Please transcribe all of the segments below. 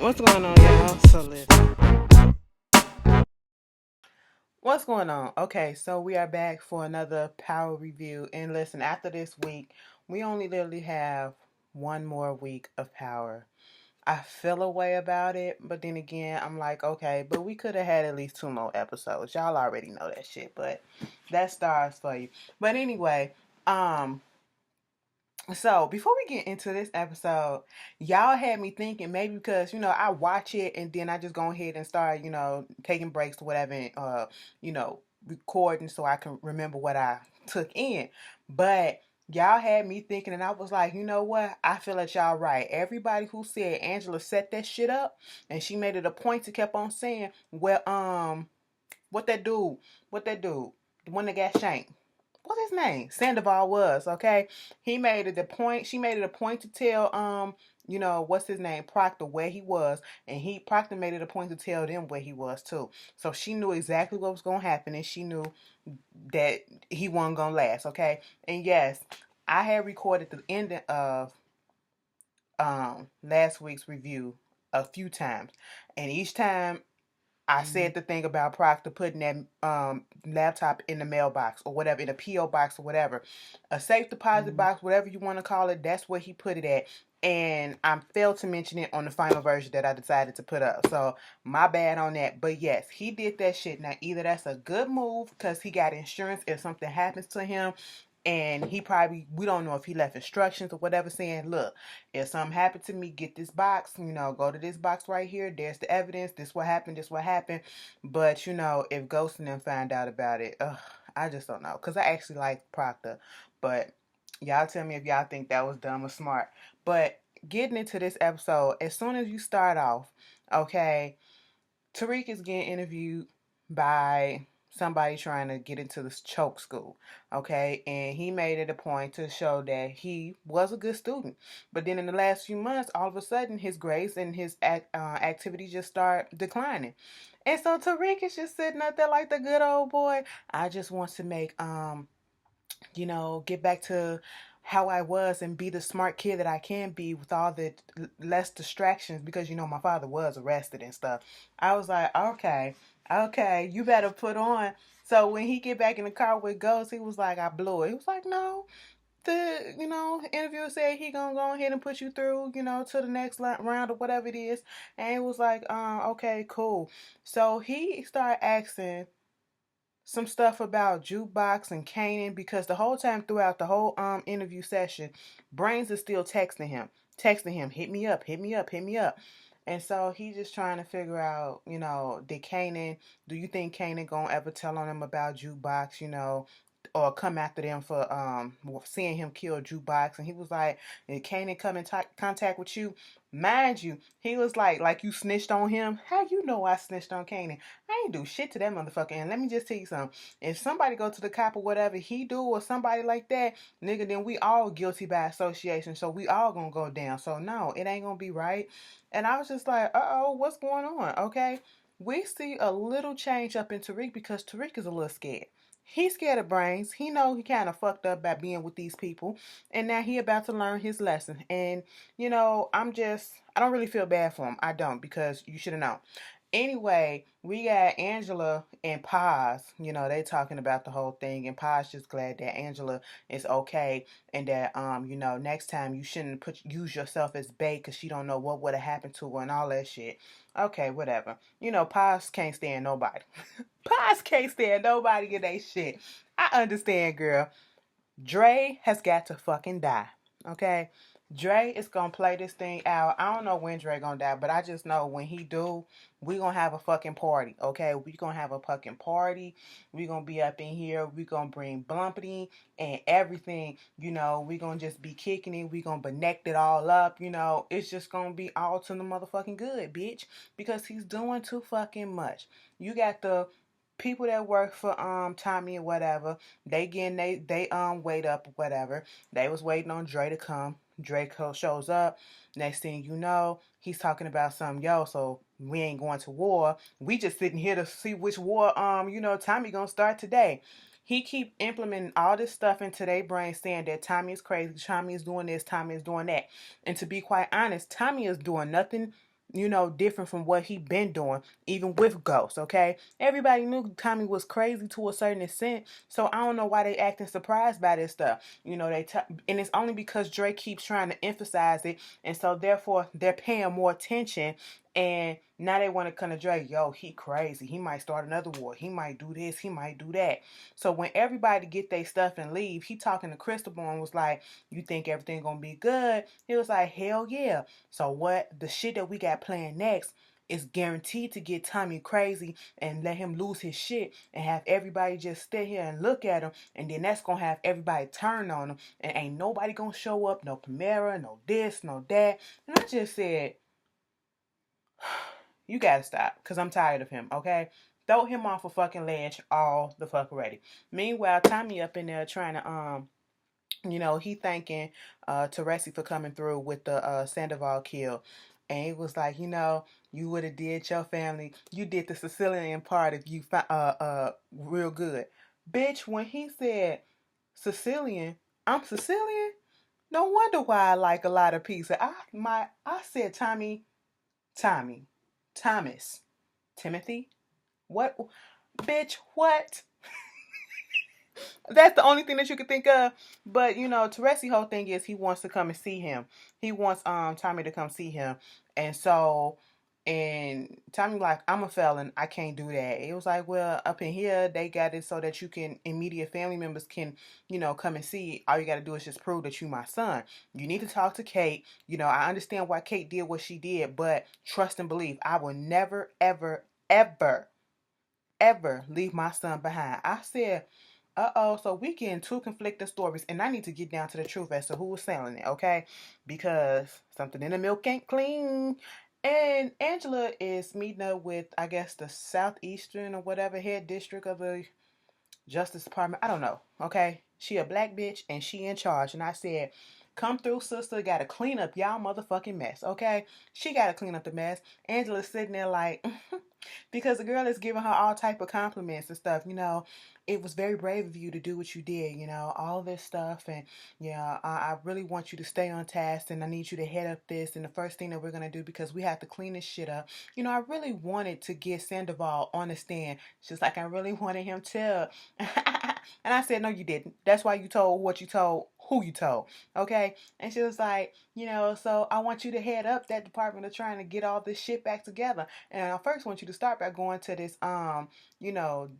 What's going on, y'all? So listen. What's going on? Okay, so we are back for another power review. And listen, after this week, we only literally have one more week of power. I feel a way about it, but then again, I'm like, okay, but we could have had at least two more episodes. Y'all already know that shit, but that's stars for you. But anyway, um, so before we get into this episode, y'all had me thinking maybe because I watch it and then I just go ahead and start taking breaks or whatever, and, recording so I can remember what I took in. But y'all had me thinking, and I was like, you know what? I feel that y'all right. Everybody who said Angela set that shit up, and she made it a point to kept on saying, well, what that dude, the one that got shanked, what's his name? Sandoval was, okay. He made it a point. She made it a point to tell what's his name, Proctor, where he was, and Proctor made it a point to tell them where he was too. So she knew exactly what was gonna happen, and she knew that he wasn't gonna last, okay. And yes, I had recorded the ending of last week's review a few times, and each time I said the thing about Proctor putting that laptop in the mailbox or whatever, in a P.O. box or whatever. A safe deposit box, whatever you want to call it, that's where he put it at. And I failed to mention it on the final version that I decided to put up. So my bad on that. But yes, he did that shit. Now either that's a good move because he got insurance if something happens to him. And we don't know if he left instructions or whatever saying, look, if something happened to me, get this box, go to this box right here. There's the evidence. This what happened. This what happened. But, if Ghost and them find out about it, I just don't know. Because I actually like Proctor. But y'all tell me if y'all think that was dumb or smart. But getting into this episode, as soon as you start off, okay, Tariq is getting interviewed by somebody trying to get into this choke school, okay? And he made it a point to show that he was a good student. But then in the last few months, all of a sudden, his grades and his activities just start declining. And so Tariq is just sitting up there like the good old boy. I just want to make get back to how I was and be the smart kid that I can be with all the less distractions because my father was arrested and stuff. I was like, okay, you better put on. So when he get back in the car with Ghost, he was like, I blew it. He was like, no, the interviewer said he gonna go ahead and put you through, to the next round or whatever it is. And it was like, okay, cool. So he started asking some stuff about jukebox and Kanan because the whole time throughout the whole interview session, Brains is still texting him, hit me up, hit me up, hit me up. And so he's just trying to figure out, do you think Kanan gonna ever tell on him about jukebox, or come after them for seeing him kill jukebox? And he was like, did Kanan come in contact with you? Mind you, he was like you snitched on him. How you know I snitched on Kanan? I ain't do shit to that motherfucker. And let me just tell you something. If somebody go to the cop or whatever he do or somebody like that, nigga, then we all guilty by association. So we all gonna go down. So no, it ain't gonna be right. And I was just like, uh-oh, what's going on? Okay. We see a little change up in Tariq because Tariq is a little scared. He's scared of Brains. He know he kind of fucked up by being with these people. And now he about to learn his lesson. And, I don't really feel bad for him. I don't because you should have known. Anyway, we got Angela and Paz. They talking about the whole thing, and Paz just glad that Angela is okay, and that next time you shouldn't use yourself as bait because she don't know what would have happened to her and all that shit. Okay, whatever. Paz can't stand nobody. Paz can't stand nobody in they shit. I understand, girl. Dre has got to fucking die. Okay? Dre is gonna play this thing out. I don't know when Dre gonna die, but I just know when he do, we gonna have a fucking party. Okay? We gonna have a fucking party. We gonna be up in here. We gonna bring Blumpity and everything. We gonna just be kicking it. We gonna connect it all up. It's just gonna be all to the motherfucking good, bitch. Because he's doing too fucking much. You got the people that work for Tommy or whatever, they getting they wait up or whatever. They was waiting on Dre to come. Draco shows up. Next thing you know, he's talking about some so we ain't going to war. We just sitting here to see which war Tommy gonna start today. He keep implementing all this stuff into their brain saying that Tommy is crazy, Tommy is doing this, Tommy is doing that. And to be quite honest, Tommy is doing nothing different from what he been doing, even with Ghost, okay? Everybody knew Tommy was crazy to a certain extent, so I don't know why they acting surprised by this stuff. And it's only because Drake keeps trying to emphasize it, and so therefore they're paying more attention, and now they want to come to Drake, yo, he crazy. He might start another war. He might do this. He might do that. So when everybody get their stuff and leave, he talking to Cristobal and was like, you think everything gonna be good? He was like, hell yeah. So what the shit that we got planned next is guaranteed to get Tommy crazy and let him lose his shit and have everybody just sit here and look at him, and then that's gonna have everybody turn on him, and ain't nobody gonna show up, no Primera, no this, no that. And I just said, you gotta stop, because I'm tired of him, okay? Throw him off a fucking ledge all the fuck already. Meanwhile, Tommy up in there trying to he thanking Teresi for coming through with the Sandoval kill. And he was like, you would have did your family. You did the Sicilian part if you real good. Bitch, when he said Sicilian, I'm Sicilian. No wonder why I like a lot of pizza. I said Tommy, Thomas, Timothy. What, bitch? What? That's the only thing that you could think of. But Teresi whole thing is he wants to come and see him. He wants Tommy to come see him. And so and Tommy like, I'm a felon, I can't do that. It was like, well, up in here they got it so that you can immediate family members can, come and see. All you gotta do is just prove that you my son. You need to talk to Kate. I understand why Kate did what she did, but trust and believe, I will never, ever, ever, ever leave my son behind. I said, so we getting two conflicting stories, and I need to get down to the truth as to who was selling it, okay? Because something in the milk ain't clean. And Angela is meeting up with, I guess, the Southeastern or whatever head district of the Justice Department. I don't know, okay? She a black bitch, and she in charge. And I said, come through, sister. Gotta clean up y'all motherfucking mess, okay? She gotta clean up the mess. Angela's sitting there like, because the girl is giving her all type of compliments and stuff. It was very brave of you to do what you did. All this stuff, and yeah, I really want you to stay on task, and I need you to head up this. And the first thing that we're gonna do, because we have to clean this shit up. I really wanted to get Sandoval on the stand. She's like, I really wanted him to. And I said, no, you didn't. That's why you told what you told, who you told. Okay. And she was like, so I want you to head up that department of trying to get all this shit back together. And I first want you to start by going to this, you know,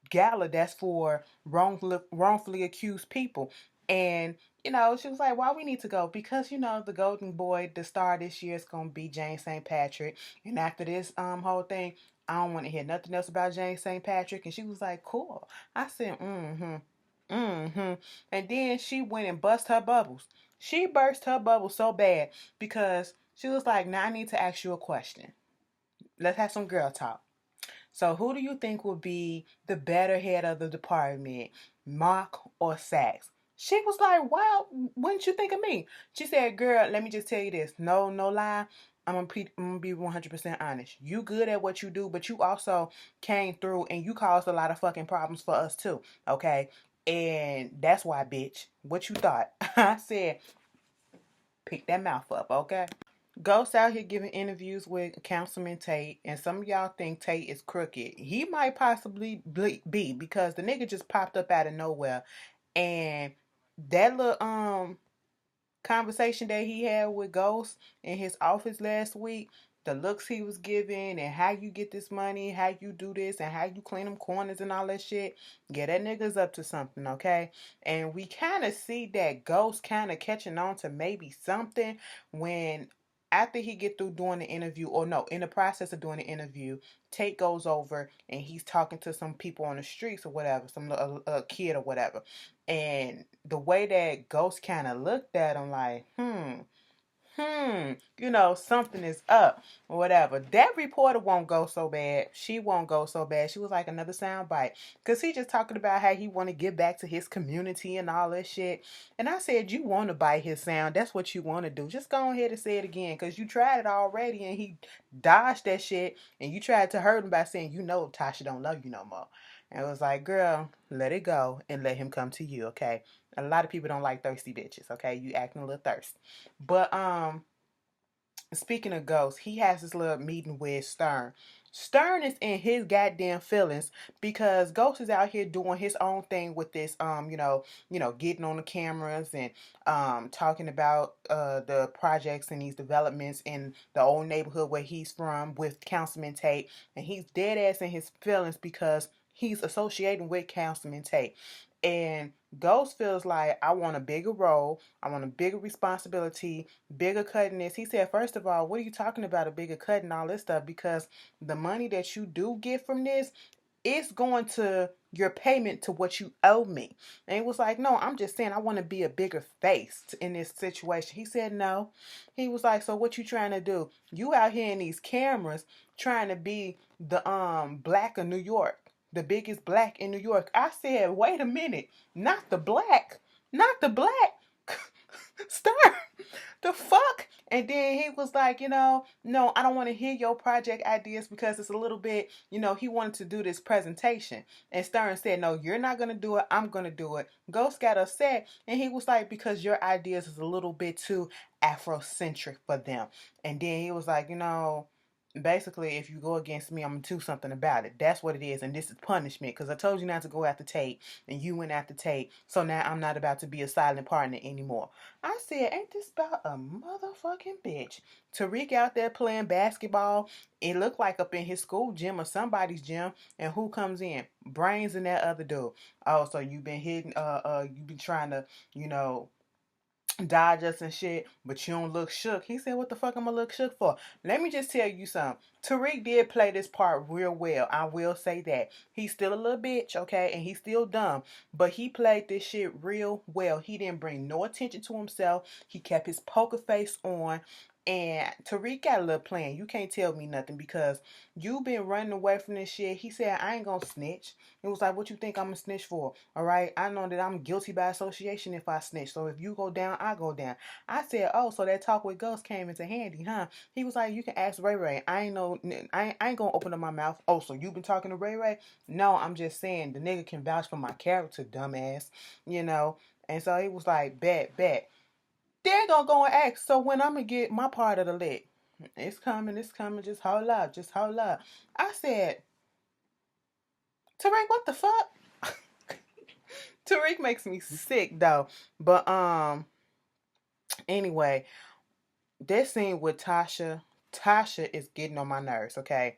gala that's for wrongfully accused people. And she was like, why we need to go? Because the golden boy, the star this year, is gonna be James St. Patrick. And after this whole thing, I don't want to hear nothing else about James St. Patrick. And she was like, cool. I said, mm-hmm. Mm-hmm. And then she went and bust her bubbles. She burst her bubble so bad because she was like, now I need to ask you a question. Let's have some girl talk. So who do you think would be the better head of the department, Mark or Sachs? She was like, well, wouldn't you think of me? She said, girl, let me just tell you this. No, no lie. I'm gonna be 100% honest. You good at what you do, but you also came through and you caused a lot of fucking problems for us too. Okay? And that's why, bitch. What you thought? I said, pick that mouth up, okay? Ghost out here giving interviews with Councilman Tate, and some of y'all think Tate is crooked. He might possibly be, because the nigga just popped up out of nowhere, and that little conversation that he had with Ghost in his office last week, the looks he was giving, and how you get this money, how you do this, and how you clean them corners and all that shit. Yeah, that nigga's up to something, okay? And we kind of see that Ghost kind of catching on to maybe something when after he get through doing the interview, or no, in the process of doing the interview, Tate goes over and he's talking to some people on the streets or whatever, some kid or whatever. And the way that Ghost kind of looked at him like, something is up or whatever. That reporter won't go so bad. She won't go so bad. She was like another soundbite. Because he just talking about how he want to give back to his community and all that shit. And I said, you want to bite his sound. That's what you want to do. Just go ahead and say it again. Because you tried it already and he dodged that shit. And you tried to hurt him by saying, Tasha don't love you no more. And it was like, girl, let it go and let him come to you, okay? A lot of people don't like thirsty bitches, okay? You acting a little thirsty. But Speaking of ghosts, he has this little meeting with Stern. Stern is in his goddamn feelings because Ghost is out here doing his own thing with this, getting on the cameras and talking about the projects and these developments in the old neighborhood where he's from with Councilman Tate, and he's dead ass in his feelings because he's associating with Councilman Tate. And Ghost feels like, I want a bigger role, I want a bigger responsibility, bigger cut in this. He said, first of all, what are you talking about, a bigger cut and all this stuff? Because the money that you do get from this, it's going to your payment to what you owe me. And he was like, no, I'm just saying I want to be a bigger face in this situation. He said, no. He was like, so what you trying to do? You out here in these cameras trying to be the black of New York, the biggest black in New York. I said, wait a minute, not the black, not the black. Stop. The fuck? And then he was like, no, I don't want to hear your project ideas because it's a little bit, he wanted to do this presentation. And Stern said, no, you're not going to do it. I'm going to do it. Ghost got upset. And he was like, because your ideas is a little bit too Afrocentric for them. And then he was like, basically, if you go against me, I'm going to do something about it. That's what it is. And this is punishment because I told you not to go after Tate and you went after Tate. So now I'm not about to be a silent partner anymore. I said, ain't this about a motherfucking bitch? Tariq out there playing basketball. It looked like up in his school gym or somebody's gym. And who comes in? Brains and that other dude. Oh, so you've been hitting, you've been trying to, dodge us and shit, but you don't look shook. He said, what the fuck I'm gonna look shook for? Let me just tell you something. Tariq did play this part real well. I will say that. He's still a little bitch, okay? And he's still dumb. But he played this shit real well. He didn't bring no attention to himself. He kept his poker face on. And Tariq got a little plan. You can't tell me nothing because you've been running away from this shit. He said, I ain't gonna snitch. It was like, what you think I'm gonna snitch for? All right, I know that I'm guilty by association if I snitch. So if you go down, I go down. I said, oh, so that talk with Ghost came into handy, huh? He was like, you can ask Ray Ray. I ain't gonna open up my mouth. Oh, so you been talking to Ray Ray? No, I'm just saying the nigga can vouch for my character, dumbass. And so he was like, bet. They're gonna go and ask, so when I'm gonna get my part of the lick? It's coming, just hold up, I said, Tariq, what the fuck? Tariq makes me sick though. But anyway, this scene with Tasha is getting on my nerves, okay?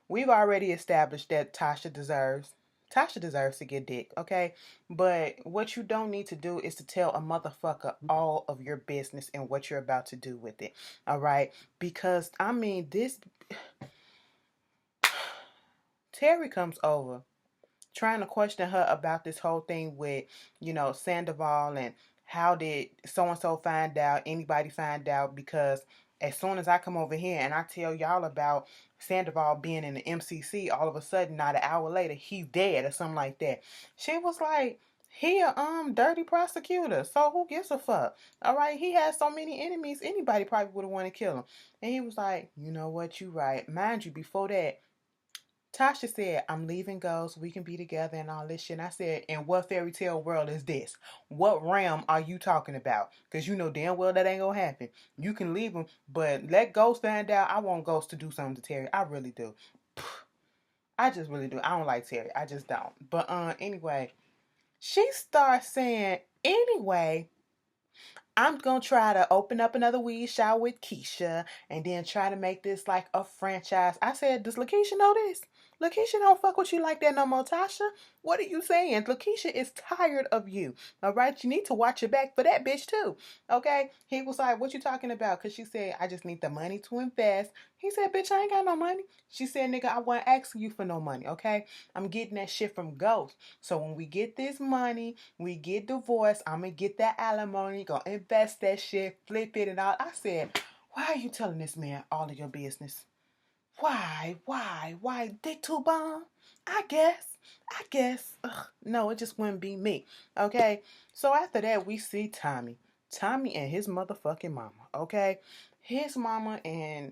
We've already established that Tasha deserves to get dick, okay? But what you don't need to do is to tell a motherfucker all of your business and what you're about to do with it, all right? Because, I mean, Terry comes over trying to question her about this whole thing with, Sandoval and how did so-and-so find out, anybody find out, because as soon as I come over here and I tell y'all about Sandoval being in the MCC, all of a sudden, not an hour later, he's dead or something like that. She was like, he a dirty prosecutor, so who gives a fuck? All right, he has so many enemies, anybody probably would have wanted to kill him. And he was like, you know what, you right. Mind you, before that, Tasha said, I'm leaving Ghost. We can be together and all this shit. And I said, and what fairy tale world is this? What realm are you talking about? Because you know damn well that ain't going to happen. You can leave him, but let Ghost find out. I want Ghost to do something to Terry. I really do. I just really do. I don't like Terry. I just don't. But anyway, she starts saying, anyway, I'm going to try to open up another weed shop with Keisha and then try to make this like a franchise. I said, does Lakeisha know this? Lakeisha don't fuck with you like that no more, Tasha. What are you saying? Lakeisha is tired of you. All right? You need to watch your back for that bitch too. Okay? He was like, what you talking about? Because she said, I just need the money to invest. He said, bitch, I ain't got no money. She said, nigga, I wasn't asking you for no money, okay? I'm getting that shit from Ghost. So when we get this money, we get divorced, I'm going to get that alimony, go invest that shit, flip it and all. I said, why are you telling this man all of your business? Why? Dick too bomb? I guess. Ugh, no, it just wouldn't be me. Okay? So after that, we see Tommy. Tommy and his motherfucking mama. Okay? his mama and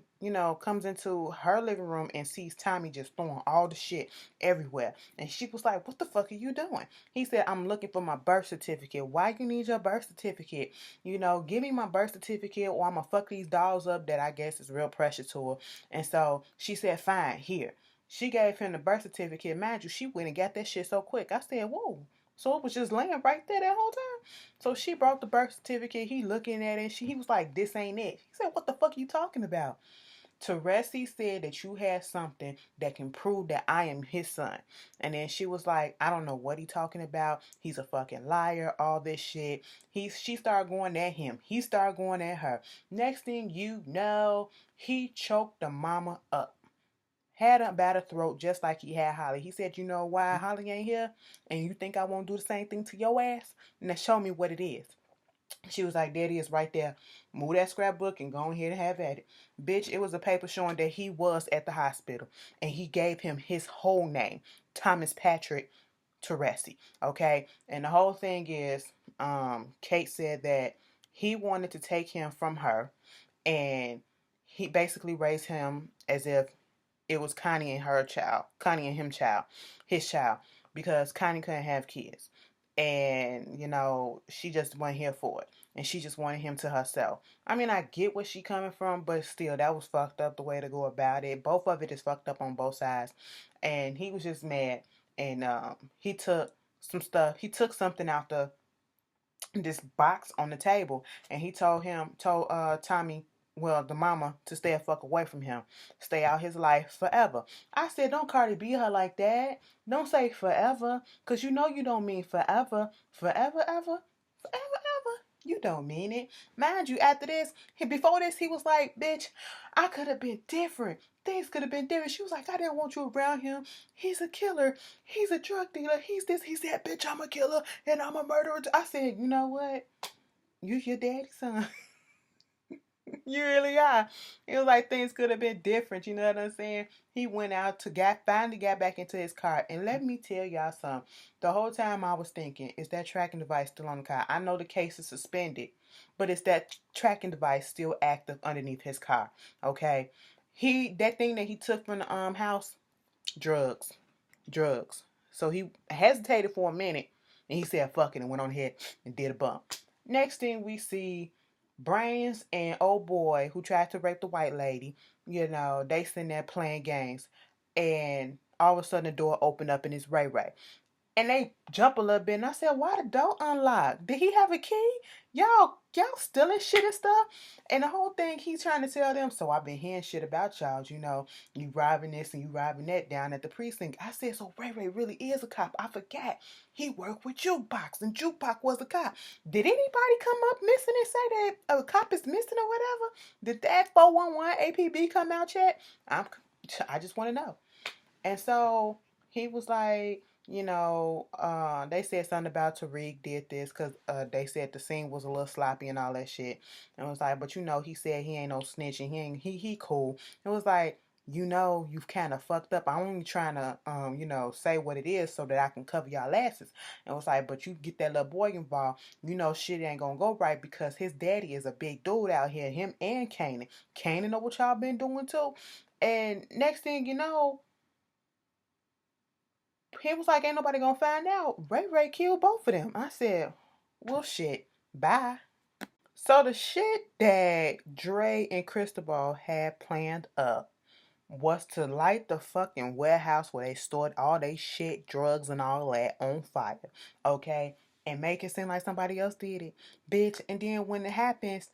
comes into her living room and sees Tommy just throwing all the shit everywhere, and she was like, what the fuck are you doing? He said, I'm looking for my birth certificate. Why you need your birth certificate? Give me my birth certificate or I'm gonna fuck these dolls up that I guess is real precious to her. And so she said, fine, here. She gave him the birth certificate. Mind you, she went and got that shit so quick. I said, whoa. So it was just laying right there that whole time. So she brought the birth certificate. He looking at it. He was like, this ain't it. He said, what the fuck are you talking about? Teresi said that you had something that can prove that I am his son. And then she was like, I don't know what he talking about. He's a fucking liar, all this shit. She started going at him. He started going at her. Next thing you know, he choked the mama up. Had her by the throat just like he had Holly. He said, you know why Holly ain't here? And you think I won't do the same thing to your ass? Now show me what it is. She was like, Daddy is right there. Move that scrapbook and go ahead and have at it. Bitch, it was a paper showing that he was at the hospital. And he gave him his whole name. Thomas Patrick Teresi. Okay? And the whole thing is, Kate said that he wanted to take him from her. And he basically raised him as if it was Connie and her child, Connie and his child, because Connie couldn't have kids. And, she just wasn't here for it. And she just wanted him to herself. I mean, I get where she coming from, but still, that was fucked up the way to go about it. Both of it is fucked up on both sides. And he was just mad. And he took he took something out this box on the table, and he told Tommy, well, the mama, to stay a fuck away from him, stay out his life forever. I said, don't Cardi B her like that. Don't say forever, cause you know you don't mean forever, forever ever, forever ever. You don't mean it. Mind you, after this, before this, he was like, bitch, I could have been different. Things could have been different. She was like, I didn't want you around him. He's a killer. He's a drug dealer. He's this. He said, bitch, I'm a killer and I'm a murderer. I said, you know what? You your daddy's son. You really are. It was like things could have been different. You know what I'm saying? He went out to finally got back into his car. And let me tell y'all something. The whole time I was thinking, is that tracking device still on the car? I know the case is suspended, but is that tracking device still active underneath his car? Okay. That thing that he took from the house, drugs. Drugs. So he hesitated for a minute and he said fuck it and went on ahead and did a bump. Next thing we see, Brains and old boy who tried to rape the white lady, they sitting there playing games. And all of a sudden the door opened up and it's Ray Ray. And they jump a little bit, and I said, why the door unlocked? Did he have a key? Y'all stealing shit and stuff? And the whole thing, he's trying to tell them, so I've been hearing shit about y'all, you robbing this and you robbing that down at the precinct. I said, so Ray Ray really is a cop. I forgot. He worked with Jukebox, and Jukebox was a cop. Did anybody come up missing and say that a cop is missing or whatever? Did that 411 APB come out yet? I just want to know. And so he was like, they said something about Tariq did this because they said the scene was a little sloppy and all that shit. And it was like, but he said he ain't no snitch and he cool. It was like, you've kind of fucked up. I'm only trying to, say what it is so that I can cover y'all asses. And it was like, but you get that little boy involved, shit ain't gonna go right because his daddy is a big dude out here, him and Kanan. Kanan know what y'all been doing too. And next thing you know, he was like, ain't nobody gonna find out. Ray Ray killed both of them. I said, well, shit, bye. So the shit that Dre and Cristobal had planned up was to light the fucking warehouse where they stored all they shit, drugs, and all that on fire. Okay? And make it seem like somebody else did it. Bitch. And then when it happens,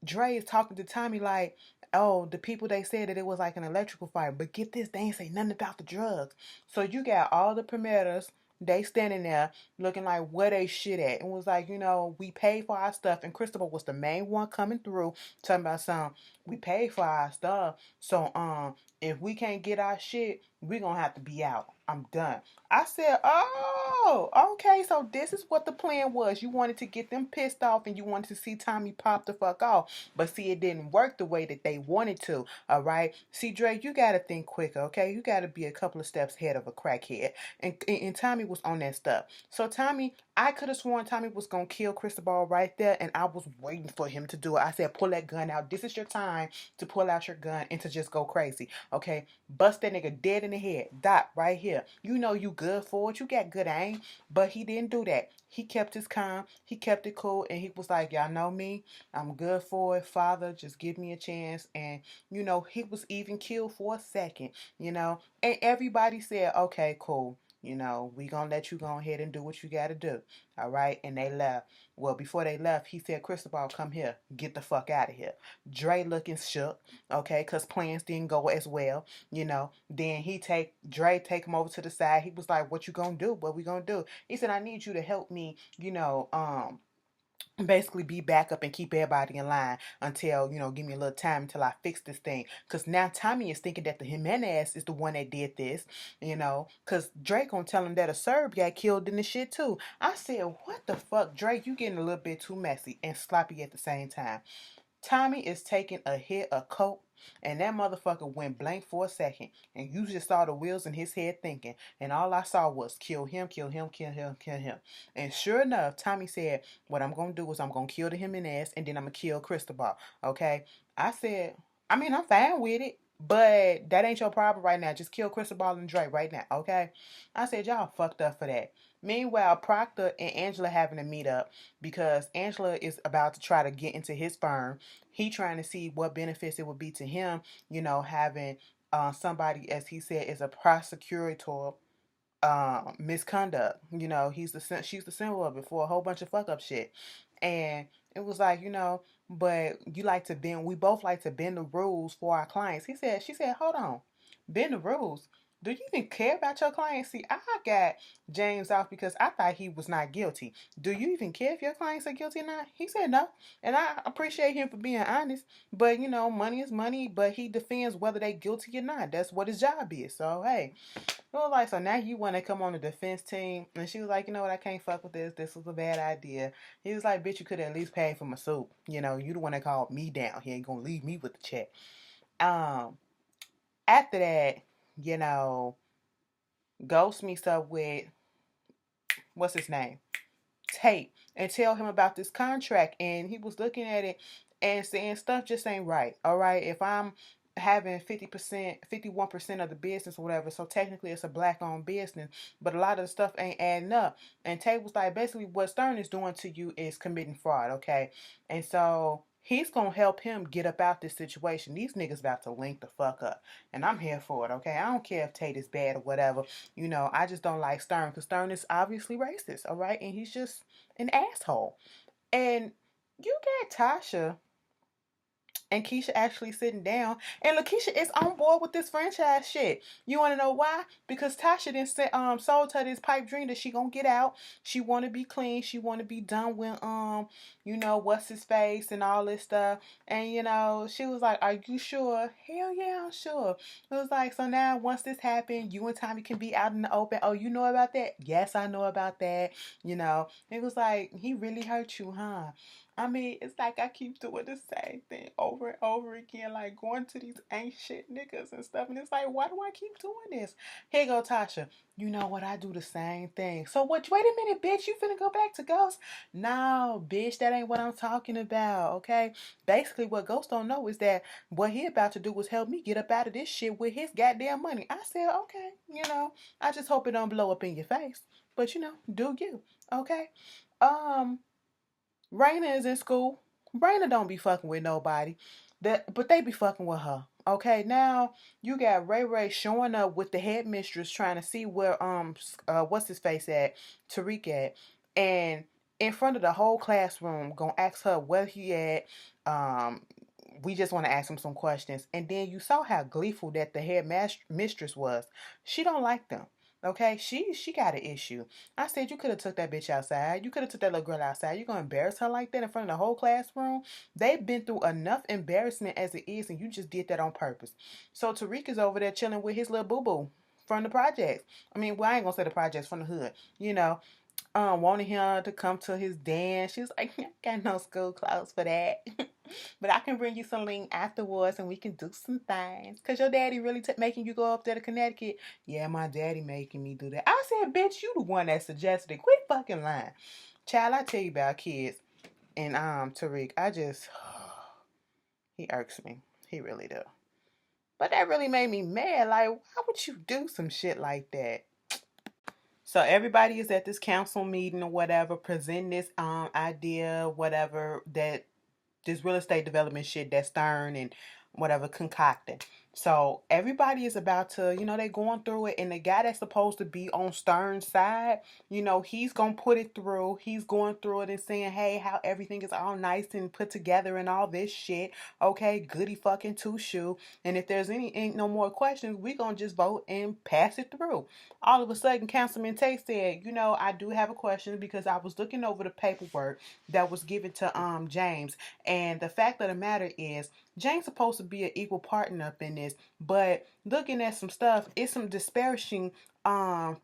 Dre is talking to Tommy like, oh, the people, they said that it was like an electrical fire. But get this, they ain't say nothing about the drugs. So you got all the promoters, they standing there looking like where they shit at. And was like, we paid for our stuff. And Christopher was the main one coming through talking about something. We paid for our stuff. So if we can't get our shit, we're gonna have to be out. I'm done. I said, oh, okay, so this is what the plan was. You wanted to get them pissed off and you wanted to see Tommy pop the fuck off. But see, it didn't work the way that they wanted to. All right. See, Drake, you gotta think quicker, okay? You gotta be a couple of steps ahead of a crackhead. And Tommy was on that stuff. So Tommy, I could have sworn Tommy was gonna kill Cristobal right there, and I was waiting for him to do it. I said, pull that gun out. This is your time to pull out your gun and to just go crazy. Okay? Bust that nigga dead in the head. Dot right here. You know you good for it. You got good aim. But he didn't do that. He kept his calm. He kept it cool. And he was like, y'all know me. I'm good for it. Father, just give me a chance. And, he was even killed for a second, And everybody said, okay, cool. We gonna let you go ahead and do what you gotta do. All right. And they left. Well, before they left, he said, Cristobal, come here. Get the fuck out of here. Dre looking shook, okay, because plans didn't go as well, Then Dre take him over to the side. He was like, what you gonna do? What we gonna do? He said, I need you to help me, basically be back up and keep everybody in line until, give me a little time until I fix this thing. Because now Tommy is thinking that the Jimenez is the one that did this, because Drake gonna tell him that a Serb got killed in the shit too. I said, what the fuck, Drake? You getting a little bit too messy and sloppy at the same time. Tommy is taking a hit of coke, and that motherfucker went blank for a second, and you just saw the wheels in his head thinking, and all I saw was kill him, kill him, kill him, kill him. And sure enough, Tommy said, what I'm going to do is I'm going to kill the Jimenez, and then I'm going to kill Cristobal, okay? I said, I'm fine with it, but that ain't your problem right now. Just kill Cristobal and Drake right now, okay? I said, y'all fucked up for that. Meanwhile, Proctor and Angela having a meet up because Angela is about to try to get into his firm. He trying to see what benefits it would be to him, having somebody, as he said, is a prosecutor misconduct. She's the symbol of it for a whole bunch of fuck up shit. And it was like, but we both like to bend the rules for our clients. She said, hold on, bend the rules. Do you even care about your clients? See, I got James off because I thought he was not guilty. Do you even care if your clients are guilty or not? He said no. And I appreciate him for being honest. But, money is money, but he defends whether they guilty or not. That's what his job is. So, hey. It was like, so now you want to come on the defense team? And she was like, you know what, I can't fuck with this. This was a bad idea. He was like, bitch, you could at least pay for my soup. You the one that called me down. He ain't gonna leave me with the check. After that, Ghost meets up with, what's his name? Tate, and tell him about this contract. And he was looking at it and saying stuff just ain't right. All right. If I'm having 50%, 51% of the business or whatever, so technically it's a black owned business, but a lot of the stuff ain't adding up. And Tate was like, basically what Stern is doing to you is committing fraud. Okay. And so he's gonna help him get up out this situation. These niggas about to link the fuck up, and I'm here for it. Okay, I don't care if Tate is bad or whatever. I just don't like Stern because Stern is obviously racist. All right, and he's just an asshole. And you get Tasha and Keisha actually sitting down, and Lakeisha is on board with this franchise shit. You want to know why? Because Tasha didn't sold her this pipe dream that she gonna get out. She want to be clean. She want to be done with what's his face and all this stuff. And she was like, "Are you sure?" Hell yeah, I'm sure. It was like, so now once this happened, you and Tommy can be out in the open. Oh, you know about that? Yes, I know about that. It was like, he really hurt you, huh? It's like I keep doing the same thing over and over again, like going to these ain't shit niggas and stuff. And it's like, why do I keep doing this? Here go Tasha. You know what? I do the same thing. So what? Wait a minute, bitch. You finna go back to Ghost? No, bitch. That ain't what I'm talking about, okay? Basically, what Ghost don't know is that what he about to do was help me get up out of this shit with his goddamn money. I said, okay, I just hope it don't blow up in your face. But, do you, okay? Reina is in school. Reina don't be fucking with nobody. But they be fucking with her. Okay, now you got Ray Ray showing up with the headmistress trying to see where what's his face at, Tariq at, and in front of the whole classroom gonna ask her where he at. We just want to ask him some questions. And then you saw how gleeful that the mistress was. She don't like them. Okay, she got an issue. I said you could have took that bitch outside. You could have took that little girl outside. You gonna embarrass her like that in front of the whole classroom? They've been through enough embarrassment as it is, and you just did that on purpose. So Tariq is over there chilling with his little boo boo. from the projects. I mean, well, I ain't gonna say the projects, from the hood, you know. Wanting him to come to his dance. She was like, I got no school clothes for that. But I can bring you some link afterwards and we can do some things. Cause your daddy really making you go up there to Connecticut. Yeah, my daddy making me do that. I said, bitch, you the one that suggested it. Quit fucking lying. Child, I tell you about kids. And Tariq, I just he irks me. He really do. But that really made me mad. Like, why would you do some shit like that? So everybody is at this council meeting or whatever, presenting this idea, whatever, that this real estate development shit that Stern and whatever concocted. So everybody is about to, they going through it, and the guy that's supposed to be on Stern's side, he's gonna put it through. He's going through it and saying, hey, how everything is all nice and put together and all this shit. Okay, goody fucking two shoe. And if there's ain't no more questions, we gonna just vote and pass it through. All of a sudden, Councilman Tate said, I do have a question, because I was looking over the paperwork that was given to James. And the fact of the matter is, Jane's supposed to be an equal partner up in this, but looking at some stuff, it's some disparaging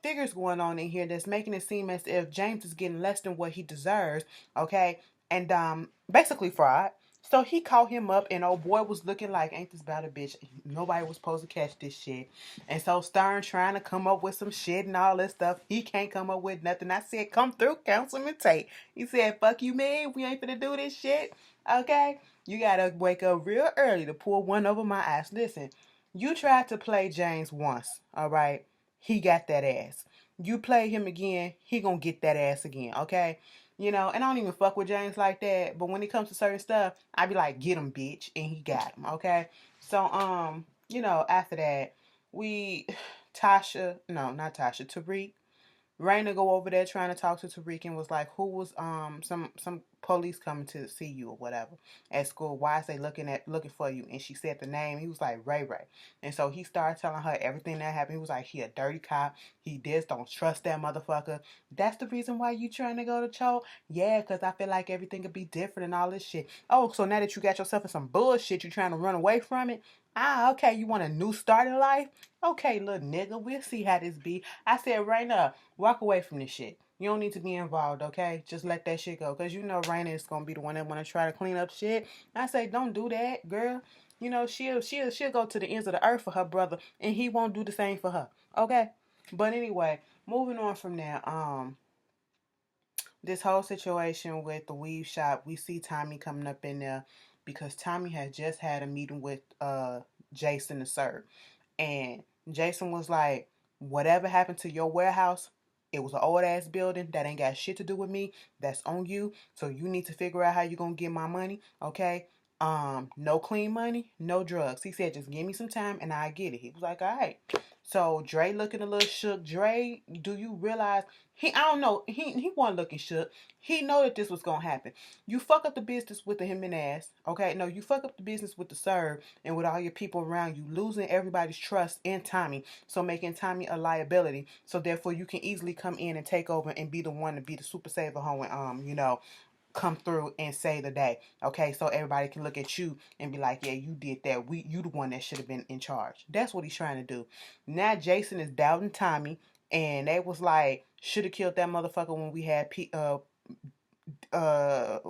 figures going on in here that's making it seem as if James is getting less than what he deserves, okay? And basically fraud. So he called him up, and old boy was looking like, ain't this about a bitch? Nobody was supposed to catch this shit. And so Stern trying to come up with some shit and all this stuff. He can't come up with nothing. I said, come through, Councilman Tate. He said, fuck you, man. We ain't finna do this shit. Okay? You gotta wake up real early to pull one over my eyes. Listen, you tried to play James once, all right? He got that ass. You play him again, he gonna get that ass again, okay? And I don't even fuck with James like that. But when it comes to certain stuff, I be like, get him, bitch. And he got him, okay? So, after that, Tariq, Reina go over there trying to talk to Tariq and was like, who was some police coming to see you or whatever at school? Why is they looking for you? And she said the name. He was like, Ray Ray. And so he started telling her everything that happened. He was like, he a dirty cop. He just don't trust that motherfucker. That's the reason why you trying to go to Cho? Yeah, because I feel like everything could be different and all this shit. Oh, so now that you got yourself in some bullshit, you trying to run away from it? Ah, okay, you want a new start in life? Okay, little nigga, we'll see how this be. I said, Raina, walk away from this shit. You don't need to be involved, okay? Just let that shit go. Because Raina is going to be the one that want to try to clean up shit. I say, don't do that, girl. She'll go to the ends of the earth for her brother, and he won't do the same for her, okay? But anyway, moving on from there, this whole situation with the weave shop, we see Tommy coming up in there because Tommy had just had a meeting with Jason the Sir. And Jason was like, whatever happened to your warehouse, it was an old ass building that ain't got shit to do with me. That's on you. So you need to figure out how you gonna get my money, okay? No clean money, no drugs. He said, just give me some time and I get it. He was like, all right. So Dre looking a little shook. Dre, do you realize I don't know, he wasn't looking shook. He know that this was gonna happen. You fuck up the business with the him and ass, okay? No, you fuck up the business with the serve and with all your people around you, losing everybody's trust in Tommy, so making Tommy a liability. So therefore you can easily come in and take over and be the one to be the super saver home and come through and save the day. Okay, so everybody can look at you and be like, yeah, you did that. You the one that should have been in charge. That's what he's trying to do. Now Jason is doubting Tommy, and they was like, should have killed that motherfucker when we had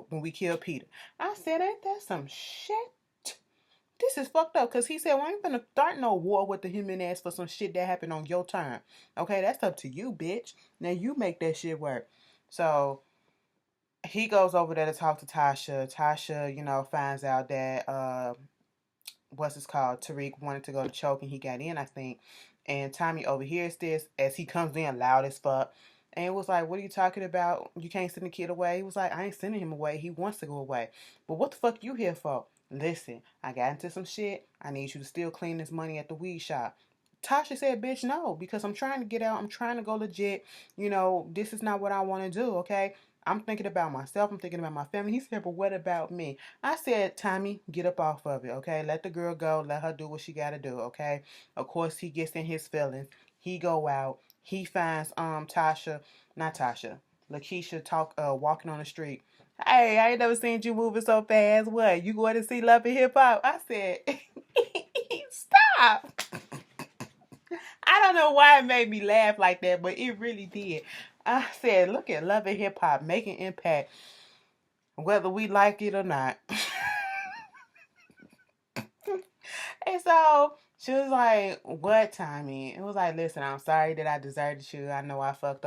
when we killed Peter. I said, ain't that some shit? This is fucked up, because he said, well, I ain't gonna start no war with the human ass for some shit that happened on your time. Okay, that's up to you, bitch. Now you make that shit work. So he goes over there to talk to Tasha. Tasha, finds out that what's this called? Tariq wanted to go to choke and he got in, I think. And Tommy overhears this as he comes in loud as fuck. And it was like, what are you talking about? You can't send the kid away. He was like, I ain't sending him away. He wants to go away. But what the fuck you here for? Listen, I got into some shit. I need you to still clean this money at the weed shop. Tasha said, bitch, no, because I'm trying to get out. I'm trying to go legit. This is not what I want to do, okay? I'm thinking about myself. I'm thinking about my family. He said, but what about me? I said, Tommy, get up off of it, okay? Let the girl go. Let her do what she got to do, okay? Of course, he gets in his feelings. He go out. He finds Lakeisha walking on the street. Hey, I ain't never seen you moving so fast. What? You going to see Love and Hip Hop? I said, stop. I don't know why it made me laugh like that, but it really did. I said, look at Love and Hip Hop making impact, whether we like it or not. And so she was like, "What, Tommy?" It was like, "Listen, I'm sorry that I deserted you. I know I fucked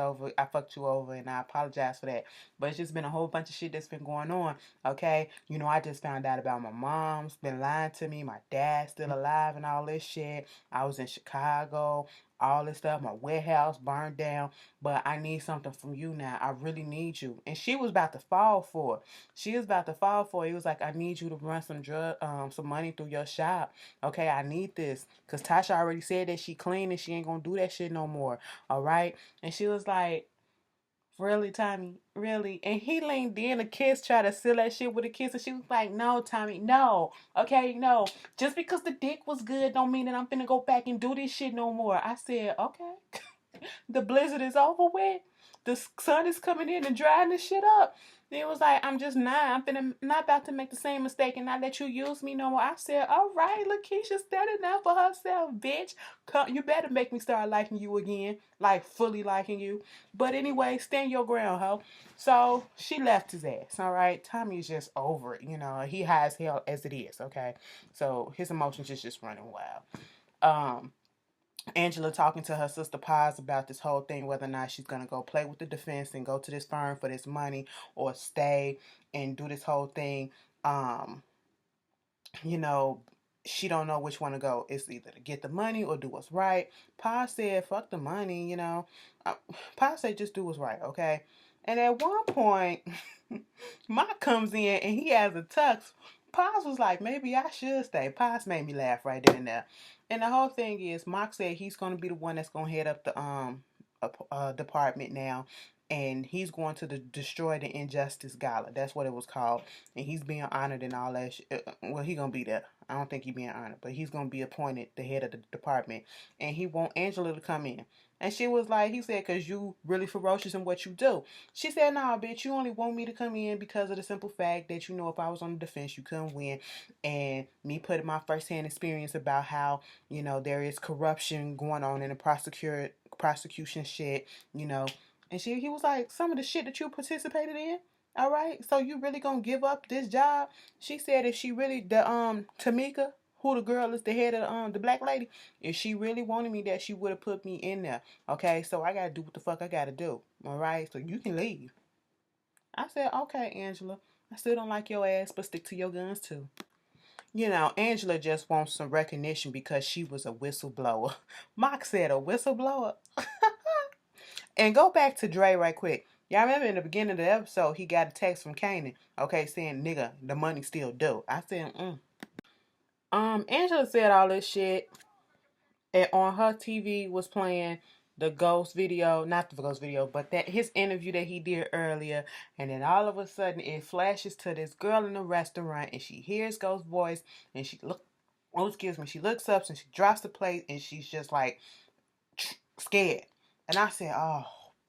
you over, and I apologize for that. But it's just been a whole bunch of shit that's been going on. Okay, you know, I just found out about my mom's been lying to me. My dad's still alive, and all this shit. I was in Chicago." All this stuff, my warehouse burned down, but I need something from you now. I really need you. And she was about to fall for it. She was about to fall for it. He was like, I need you to run some money through your shop. Okay, I need this. Because Tasha already said that she clean and she ain't going to do that shit no more. All right? And she was like, really, Tommy? Really? And he leaned in a kiss, tried to seal that shit with a kiss. And she was like, no, Tommy, no. Okay, no. Just because the dick was good don't mean that I'm finna go back and do this shit no more. I said, okay. The blizzard is over with. The sun is coming in and drying this shit up. Then it was like, I'm just not about to make the same mistake and not let you use me no more. I said, all right, Lakeisha standing up for herself, bitch. You better make me start liking you again, like fully liking you. But anyway, stand your ground, ho. So she left his ass, all right? Tommy's just over it, you know. He high as hell as it is, okay? So his emotions is just running wild. Angela talking to her sister Paz about this whole thing, whether or not she's gonna go play with the defense and go to this firm for this money or stay and do this whole thing. Um, you know, she don't know which one to go. It's either to get the money or do what's right. Paz said, "Fuck the money," you know. Paz said, "Just do what's right, okay." And at one point, Mike comes in and he has a tux. Paz was like, maybe I should stay. Paz made me laugh right then and there. And the whole thing is, Mock said he's going to be the one that's going to head up the department now. And he's going to destroy the injustice gala. That's what it was called. And he's being honored and all that. Well, he going to be there. I don't think he's being honored. But he's going to be appointed the head of the department. And he want Angela to come in. And she was like, he said, because you really ferocious in what you do. She said, nah, bitch, you only want me to come in because of the simple fact that, you know, if I was on the defense, you couldn't win. And me putting my firsthand experience about how, you know, there is corruption going on in the prosecution shit, you know. And he was like, some of the shit that you participated in, all right, so you really gonna give up this job? She said if she really, Tamika, who the girl is, the head of the black lady, if she really wanted me, that she would have put me in there. Okay, so I gotta do what the fuck I gotta do. All right, so you can leave. I said, okay, Angela. I still don't like your ass, but stick to your guns too. You know, Angela just wants some recognition because she was a whistleblower. Mock said a whistleblower. And go back to Dre right quick. Y'all remember in the beginning of the episode, he got a text from Kanan, okay, saying, nigga, the money still due. I said, Angela said all this shit, and on her TV was playing the ghost video, not the ghost video, but that his interview that he did earlier, and then all of a sudden it flashes to this girl in the restaurant, and she hears Ghost's voice, and she looks up and she drops the plate, and she's just like scared. And I said, oh,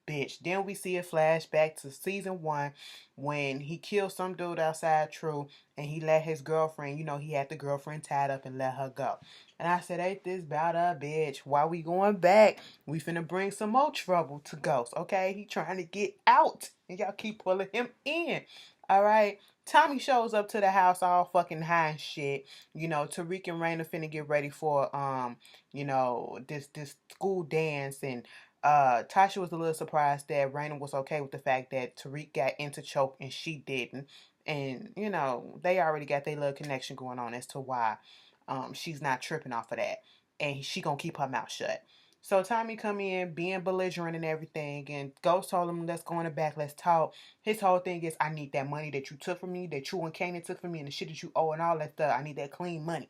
bitch. Then we see a flashback to season 1 when he killed some dude outside True, and he let his girlfriend, you know, he had the girlfriend tied up and let her go. And I said, ain't this about a bitch? Why we going back? We finna bring some more trouble to Ghost, okay? He trying to get out, and y'all keep pulling him in. All right? Tommy shows up to the house all fucking high and shit. You know, Tariq and Reina finna get ready for you know, this school dance, and Tasha was a little surprised that Reina was okay with the fact that Tariq got into choke and she didn't. And, you know, they already got their little connection going on as to why she's not tripping off of that. And she gonna keep her mouth shut. So Tommy come in being belligerent and everything, and Ghost told him, let's go in the back, let's talk. His whole thing is, I need that money that you took from me, that you and Kanan took from me, and the shit that you owe and all that stuff. I need that clean money.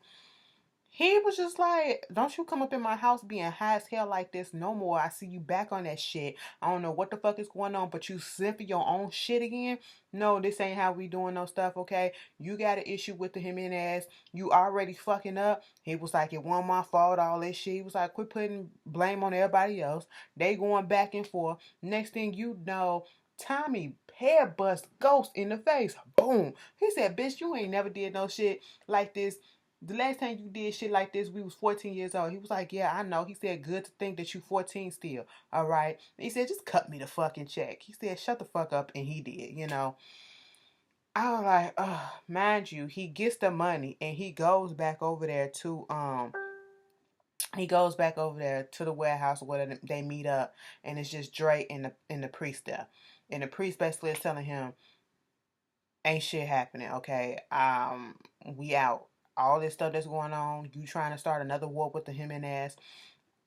He was just like, don't you come up in my house being high as hell like this no more. I see you back on that shit. I don't know what the fuck is going on, but you sniffing your own shit again? No, this ain't how we doing no stuff, okay? You got an issue with him in ass. You already fucking up. He was like, it wasn't my fault, all this shit. He was like, quit putting blame on everybody else. They going back and forth. Next thing you know, Tommy head bust Ghost in the face. Boom. He said, bitch, you ain't never did no shit like this. The last time you did shit like this, we was 14 years old. He was like, yeah, I know. He said, good to think that you 14 still. All right. He said, just cut me the fucking check. He said, shut the fuck up. And he did, you know. I was like, mind you, he gets the money and he goes back over there to the warehouse where they meet up, and it's just Dre and the priest there. And the priest basically is telling him, ain't shit happening, okay? We out. All this stuff that's going on, you trying to start another war with the him and ass.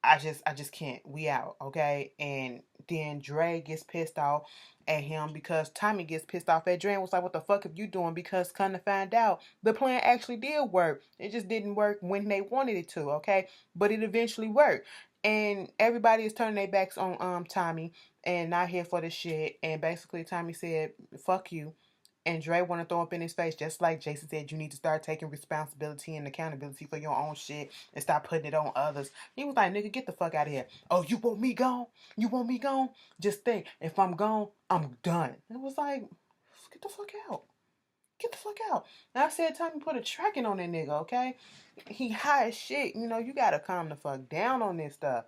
I just can't. We out, okay? And then Dre gets pissed off at him because Tommy gets pissed off at Dre and was like, what the fuck are you doing? Because come to find out, the plan actually did work. It just didn't work when they wanted it to, okay? But it eventually worked. And everybody is turning their backs on Tommy and not here for the shit. And basically Tommy said, fuck you. And Dre want to throw up in his face, just like Jason said, you need to start taking responsibility and accountability for your own shit and stop putting it on others. He was like, nigga, get the fuck out of here. Oh, you want me gone? You want me gone? Just think, if I'm gone, I'm done. And it was like, get the fuck out. Get the fuck out. And I said, Tommy, put a tracking on that nigga, okay? He high as shit. You know, you gotta calm the fuck down on this stuff.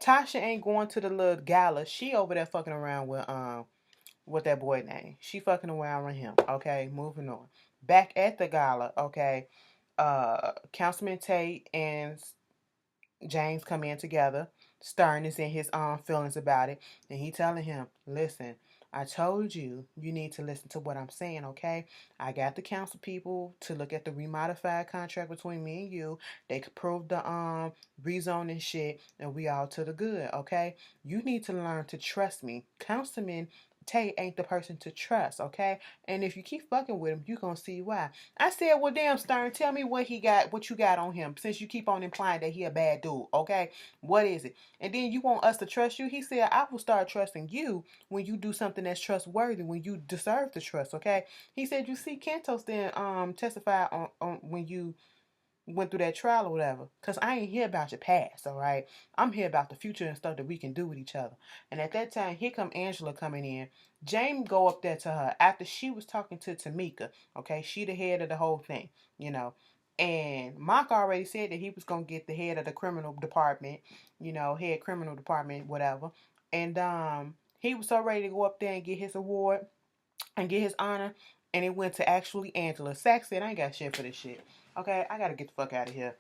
Tasha ain't going to the little gala. She over there fucking around with what that boy name. She fucking around with him. Okay, moving on. Back at the gala, okay, Councilman Tate and James come in together. Stern is in his feelings about it, and he telling him, listen, I told you you need to listen to what I'm saying, okay? I got the council people to look at the remodified contract between me and you. They could prove the rezoning shit, and we all to the good, okay? You need to learn to trust me. Councilman Tate ain't the person to trust, okay? And if you keep fucking with him, you gonna see why. I said, well, damn, Stern, tell me what you got on him, since you keep on implying that he a bad dude, okay? What is it? And then you want us to trust you? He said, I will start trusting you when you do something that's trustworthy, when you deserve the trust, okay? He said, you see, Cantos didn't testify on when you went through that trial or whatever. Because I ain't here about your past, all right? I'm here about the future and stuff that we can do with each other. And at that time, here come Angela coming in. James go up there to her after she was talking to Tamika, okay? She the head of the whole thing, you know. And Mark already said that he was going to get the head of the criminal department, you know, head criminal department, whatever. And he was so ready to go up there and get his award and get his honor, and it went to actually Angela. Sack said, I ain't got shit for this shit. Okay, I gotta get the fuck out of here.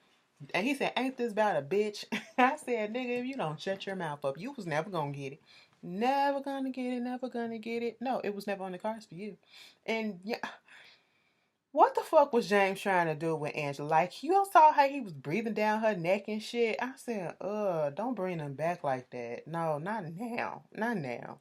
And he said, ain't this about a bitch? I said, nigga, if you don't shut your mouth up, you was never gonna get it. Never gonna get it, never gonna get it. No, it was never on the cards for you. And yeah, what the fuck was James trying to do with Angela? Like, you all saw how he was breathing down her neck and shit. I said, don't bring him back like that. No, not now. Not now.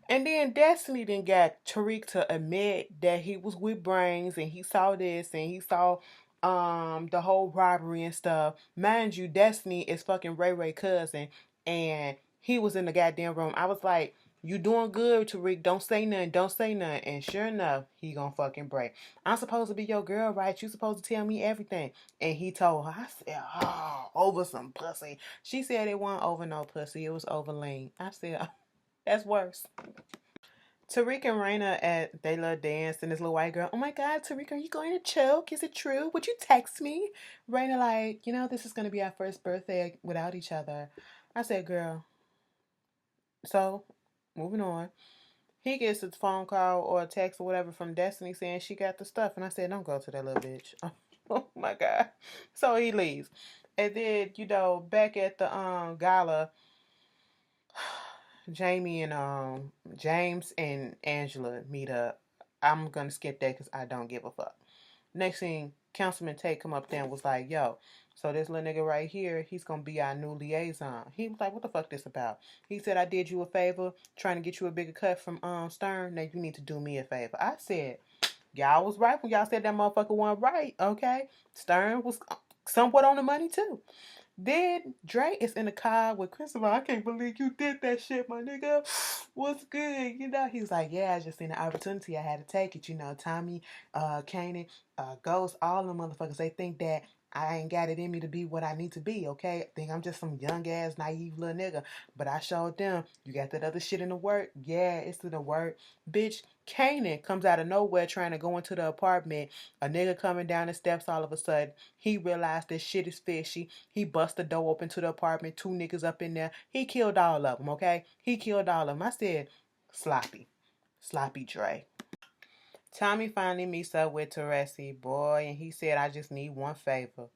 And then Destiny then got Tariq to admit that he was with brains and he saw this and he saw the whole robbery and stuff. Mind you, Destiny is fucking Ray Ray cousin and he was in the goddamn room. I was like, you doing good, Tariq. Don't say nothing. Don't say nothing. And sure enough, he gonna fucking break. I'm supposed to be your girl, right? You supposed to tell me everything. And he told her, I said, oh, over some pussy. She said it wasn't over no pussy. It was over lean. I said, oh, that's worse. Tariq and Reina at They Love Dance and this little white girl, oh my god, Tariq, are you going to choke? Is it true? Would you text me? Reina like, this is going to be our first birthday without each other. I said, girl, so, moving on. He gets a phone call or a text or whatever from Destiny saying she got the stuff. And I said, don't go to that little bitch. Oh my god. So he leaves. And then, back at the gala, Jamie and James and Angela meet up. I'm gonna skip that because I don't give a fuck. Next thing, Councilman Tate come up there and was like, "Yo, so this little nigga right here, he's gonna be our new liaison." He was like, "What the fuck this about?" He said, "I did you a favor, trying to get you a bigger cut from Stern. Now you need to do me a favor." I said, "Y'all was right when y'all said that motherfucker wasn't right. Okay, Stern was somewhat on the money too." Then Dre is in the car with Christopher. I can't believe you did that shit, my nigga. What's good? He's like, yeah, I just seen the opportunity. I had to take it. Tommy, Kanan, Ghost, all the motherfuckers, they think that I ain't got it in me to be what I need to be, okay? Think I'm just some young ass naive little nigga. But I showed them, you got that other shit in the work? Yeah, it's in the work. Bitch, Kanan comes out of nowhere trying to go into the apartment. A nigga coming down the steps all of a sudden. He realized this shit is fishy. He bust the door open to the apartment. 2 niggas up in there. He killed all of them, okay? He killed all of them. I said, sloppy. Sloppy Dre. Tommy finally meets up with Teresi, boy, and he said, I just need one favor.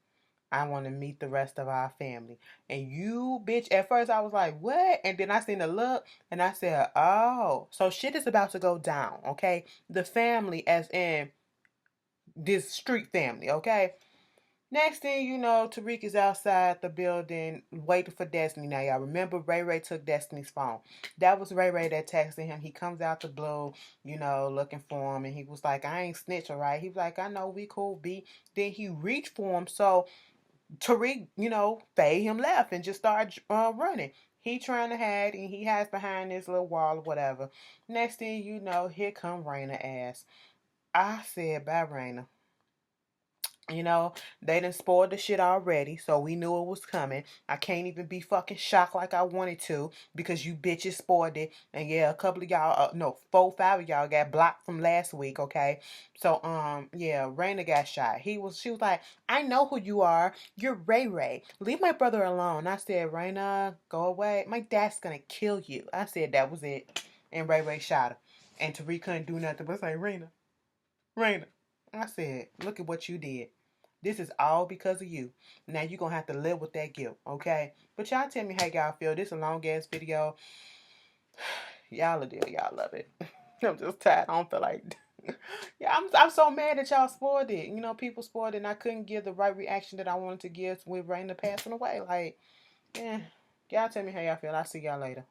I want to meet the rest of our family. And you, bitch, at first I was like, what? And then I seen the look and I said, oh, so shit is about to go down, okay? The family, as in this street family, okay? Next thing you know, Tariq is outside the building waiting for Destiny. Now, y'all remember Ray Ray took Destiny's phone. That was Ray Ray that texted him. He comes out the blue, looking for him. And he was like, I ain't snitch, all right? He was like, I know, we cool, B. Then he reached for him. So Tariq, fade him left and just started running. He trying to hide and he hides behind this little wall or whatever. Next thing you know, here come Reina ass. I said, bye, Reina. They done spoiled the shit already, so we knew it was coming. I can't even be fucking shocked like I wanted to because you bitches spoiled it. And yeah, a couple of y'all, no, 4, 5 of y'all got blocked from last week, okay? So, yeah, Raina got shot. She was like, I know who you are. You're Ray Ray. Leave my brother alone. I said, Raina, go away. My dad's gonna kill you. I said that was it. And Ray Ray shot her. And Tariq couldn't do nothing but say, Raina. I said, look at what you did. This is all because of you. Now you're going to have to live with that guilt, okay? But y'all tell me how y'all feel. This is a long-ass video. Y'all a deal. Y'all love it. I'm just tired. I don't feel like... yeah, I'm so mad that y'all spoiled it. People spoiled it and I couldn't give the right reaction that I wanted to give with Raina passing away. Like, yeah. Y'all tell me how y'all feel. I'll see y'all later.